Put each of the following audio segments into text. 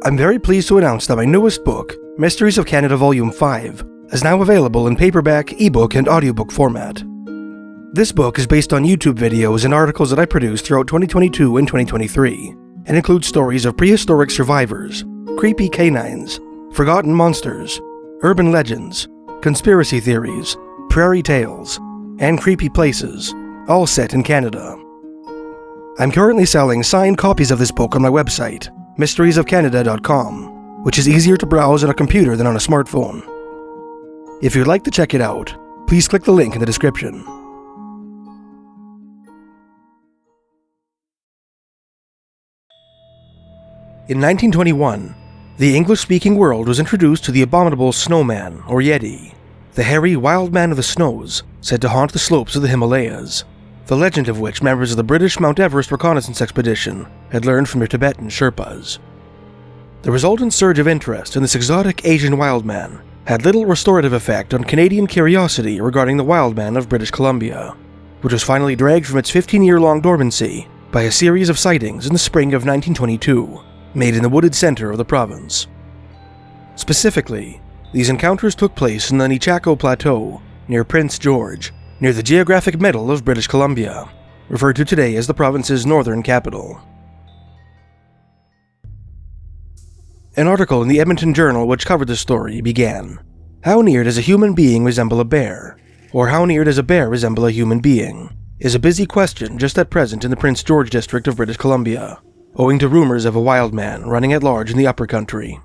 I'm very pleased to announce that my newest book, Mysteries of Canada Volume 5, is now available in paperback, ebook, and audiobook format. This book is based on YouTube videos and articles that I produced throughout 2022 and 2023, and includes stories of prehistoric survivors, creepy canines, forgotten monsters, urban legends, conspiracy theories, prairie tales, and creepy places, all set in Canada. I'm currently selling signed copies of this book on my website, mysteriesofcanada.com, which is easier to browse on a computer than on a smartphone. If you'd like to check it out, please click the link in the description. In 1921, the English-speaking world was introduced to the abominable snowman, or Yeti, the hairy wild man of the snows, said to haunt the slopes of the Himalayas, the legend of which members of the British Mount Everest reconnaissance expedition had learned from their Tibetan Sherpas. The resultant surge of interest in this exotic Asian wildman had little restorative effect on Canadian curiosity regarding the wildman of British Columbia, which was finally dragged from its 15-year-long dormancy by a series of sightings in the spring of 1922, made in the wooded center of the province. Specifically, these encounters took place in the Nechako Plateau, near Prince George, near the geographic middle of British Columbia, referred to today as the province's northern capital. An article in the Edmonton Journal which covered this story began, "How near does a human being resemble a bear? Or how near does a bear resemble a human being? Is a busy question just at present in the Prince George district of British Columbia, owing to rumors of a wild man running at large in the upper country.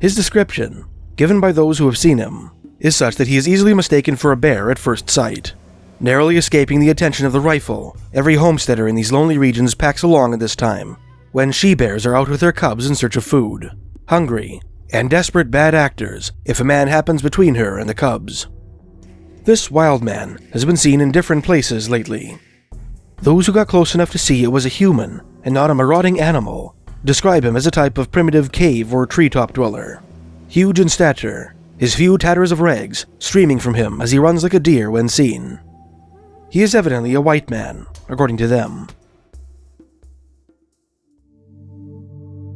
His description, given by those who have seen him, is such that he is easily mistaken for a bear at first sight. Narrowly escaping the attention of the rifle, every homesteader in these lonely regions packs along at this time, when she-bears are out with their cubs in search of food, hungry, and desperate bad actors if a man happens between her and the cubs. This wild man has been seen in different places lately. Those who got close enough to see it was a human, and not a marauding animal, describe him as a type of primitive cave or treetop dweller. Huge in stature, his few tatters of rags streaming from him as he runs like a deer when seen. He is evidently a white man, according to them."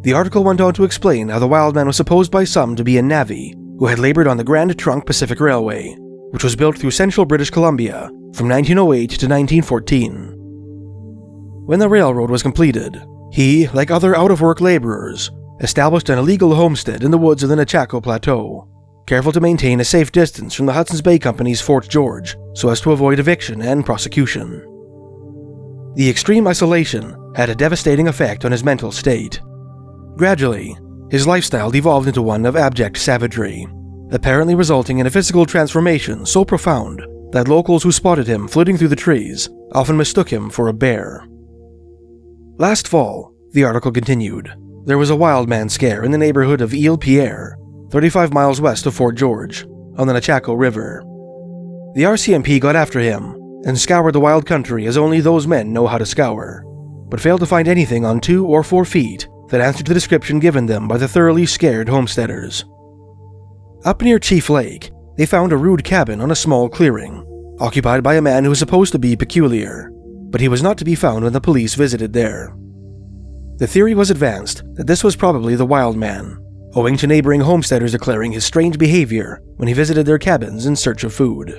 The article went on to explain how the wild man was supposed by some to be a navvy who had labored on the Grand Trunk Pacific Railway, which was built through central British Columbia from 1908 to 1914. When the railroad was completed, he, like other out-of-work laborers, established an illegal homestead in the woods of the Nechako Plateau, careful to maintain a safe distance from the Hudson's Bay Company's Fort George so as to avoid eviction and prosecution. The extreme isolation had a devastating effect on his mental state. Gradually, his lifestyle devolved into one of abject savagery, apparently resulting in a physical transformation so profound that locals who spotted him flitting through the trees often mistook him for a bear. Last fall, the article continued, there was a wild man scare in the neighborhood of Ile Pierre, 35 miles west of Fort George, on the Nechako River. The RCMP got after him and scoured the wild country as only those men know how to scour, but failed to find anything on 2 or 4 feet that answered the description given them by the thoroughly scared homesteaders. Up near Chief Lake, they found a rude cabin on a small clearing, occupied by a man who was supposed to be peculiar, but he was not to be found when the police visited there. The theory was advanced that this was probably the wild man, owing to neighboring homesteaders declaring his strange behavior when he visited their cabins in search of food.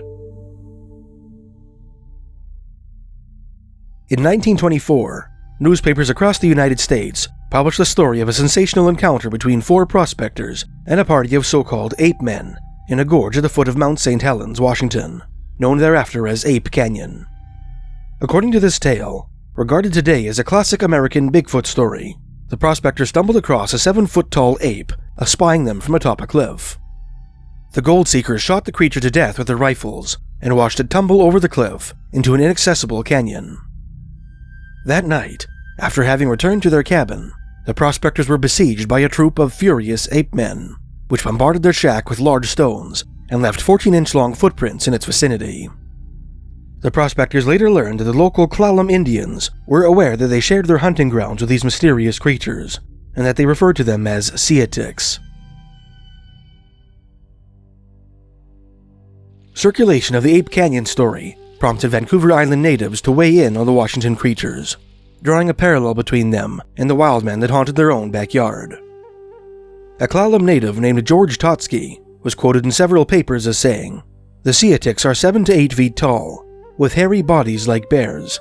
In 1924, newspapers across the United States published the story of a sensational encounter between 4 prospectors and a party of so-called ape men in a gorge at the foot of Mount St. Helens, Washington, known thereafter as Ape Canyon. According to this tale, regarded today as a classic American Bigfoot story, the prospectors stumbled across a 7-foot-tall ape espying them from atop a cliff. The gold seekers shot the creature to death with their rifles and watched it tumble over the cliff into an inaccessible canyon. That night, after having returned to their cabin, the prospectors were besieged by a troop of furious ape men, which bombarded their shack with large stones and left 14-inch-long footprints in its vicinity. The prospectors later learned that the local Klallam Indians were aware that they shared their hunting grounds with these mysterious creatures, and that they referred to them as Seeahtiks. Circulation of the Ape Canyon story prompted Vancouver Island natives to weigh in on the Washington creatures, drawing a parallel between them and the wild men that haunted their own backyard. A Klallam native named George Totsky was quoted in several papers as saying, "The Seeahtiks are 7 to 8 feet tall, with hairy bodies like bears.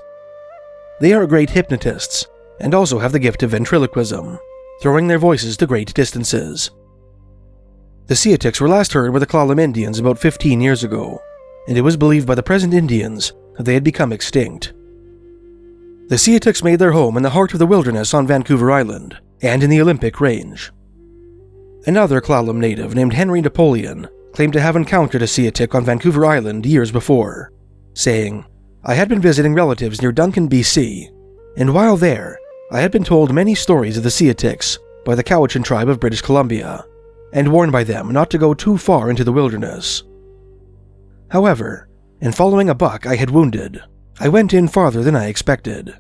They are great hypnotists, and also have the gift of ventriloquism, throwing their voices to great distances." The Seeahtiks were last heard by the Klallam Indians about 15 years ago, and it was believed by the present Indians that they had become extinct. The Seeahtiks made their home in the heart of the wilderness on Vancouver Island and in the Olympic Range. Another Klallam native named Henry Napoleon claimed to have encountered a Seeahtik on Vancouver Island years before, saying, "I had been visiting relatives near Duncan, BC, and while there, I had been told many stories of the Seeahtiks by the Cowichan tribe of British Columbia, and warned by them not to go too far into the wilderness. However, in following a buck I had wounded, I went in farther than I expected.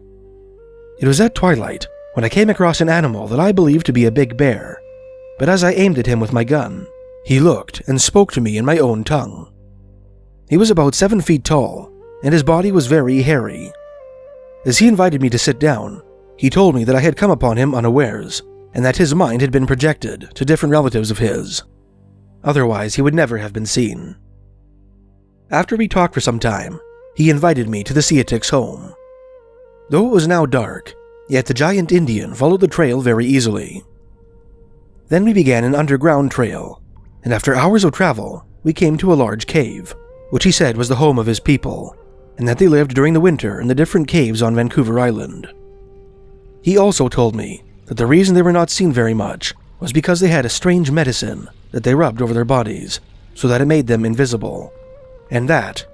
It was at twilight when I came across an animal that I believed to be a big bear, but as I aimed at him with my gun, he looked and spoke to me in my own tongue. He was about 7 feet tall, and his body was very hairy. As he invited me to sit down, he told me that I had come upon him unawares, and that his mind had been projected to different relatives of his. Otherwise, he would never have been seen. After we talked for some time, he invited me to the Seeahtiks' home. Though it was now dark, yet the giant Indian followed the trail very easily. Then we began an underground trail, and after hours of travel, we came to a large cave, which he said was the home of his people, and that they lived during the winter in the different caves on Vancouver Island. He also told me that the reason they were not seen very much was because they had a strange medicine that they rubbed over their bodies so that it made them invisible, and that,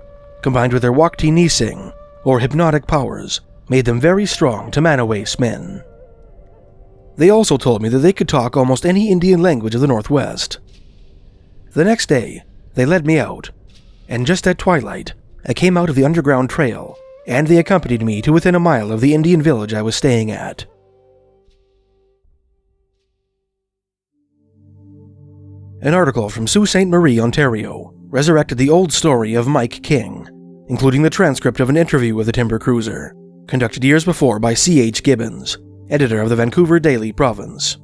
combined with their Wakti Nising, or hypnotic powers, made them very strong to Manawace men. They also told me that they could talk almost any Indian language of the Northwest. The next day, they led me out, and just at twilight, I came out of the underground trail, and they accompanied me to within a mile of the Indian village I was staying at. An article from Sault Ste. Marie, Ontario, resurrected the old story of Mike King, including the transcript of an interview with the timber cruiser, conducted years before by C.H. Gibbons, editor of the Vancouver Daily Province.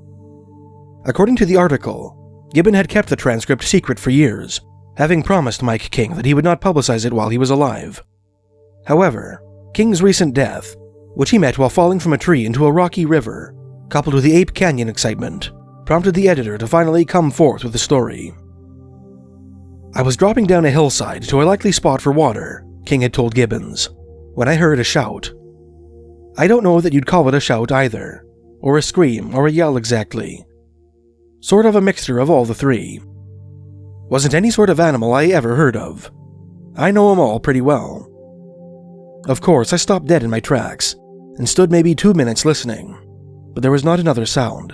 According to the article, Gibbon had kept the transcript secret for years, having promised Mike King that he would not publicize it while he was alive. However, King's recent death, which he met while falling from a tree into a rocky river, coupled with the Ape Canyon excitement, prompted the editor to finally come forth with the story. "I was dropping down a hillside to a likely spot for water," King had told Gibbons, "when I heard a shout. I don't know that you'd call it a shout either, or a scream or a yell exactly. Sort of a mixture of all the three. Wasn't any sort of animal I ever heard of. I know 'em all pretty well. Of course, I stopped dead in my tracks and stood maybe 2 minutes listening, but there was not another sound.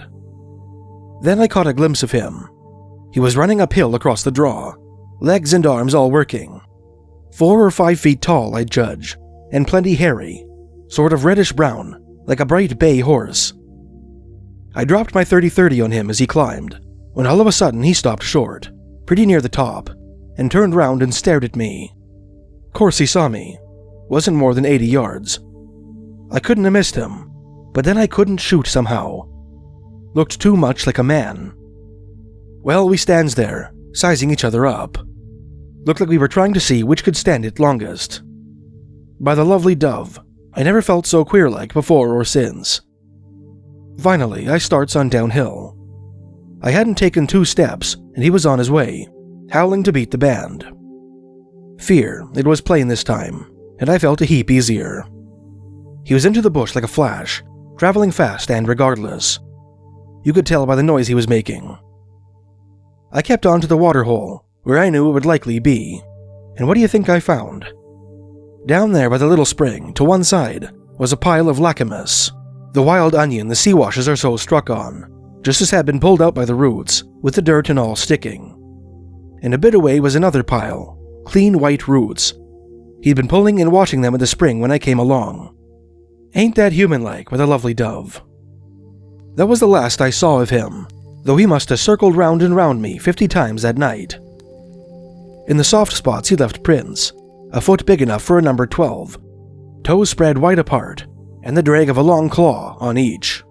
Then I caught a glimpse of him. He was running uphill across the draw, legs and arms all working. 4 or 5 feet tall, I'd judge, and plenty hairy, sort of reddish-brown, like a bright bay horse. I dropped my 30-30 on him as he climbed, when all of a sudden he stopped short, pretty near the top, and turned round and stared at me. Course he saw me. Wasn't more than 80 yards. I couldn't have missed him, but then I couldn't shoot somehow. Looked too much like a man. Well, we stands there, sizing each other up. Looked like we were trying to see which could stand it longest. By the lovely dove, I never felt so queer-like before or since. Finally, I starts on downhill. I hadn't taken 2 steps, and he was on his way, howling to beat the band. Fear, it was plain this time, and I felt a heap easier. He was into the bush like a flash, traveling fast and regardless. You could tell by the noise he was making. I kept on to the waterhole, where I knew it would likely be, and what do you think I found? Down there by the little spring, to one side, was a pile of lacamas, the wild onion the Siwashes are so struck on, just as had been pulled out by the roots, with the dirt and all sticking. And a bit away was another pile, clean white roots. He'd been pulling and watching them in the spring when I came along. Ain't that human-like with a lovely dove? That was the last I saw of him, though he must have circled round and round me 50 times that night. In the soft spots he left prints, a foot big enough for a number 12, toes spread wide apart, and the drag of a long claw on each.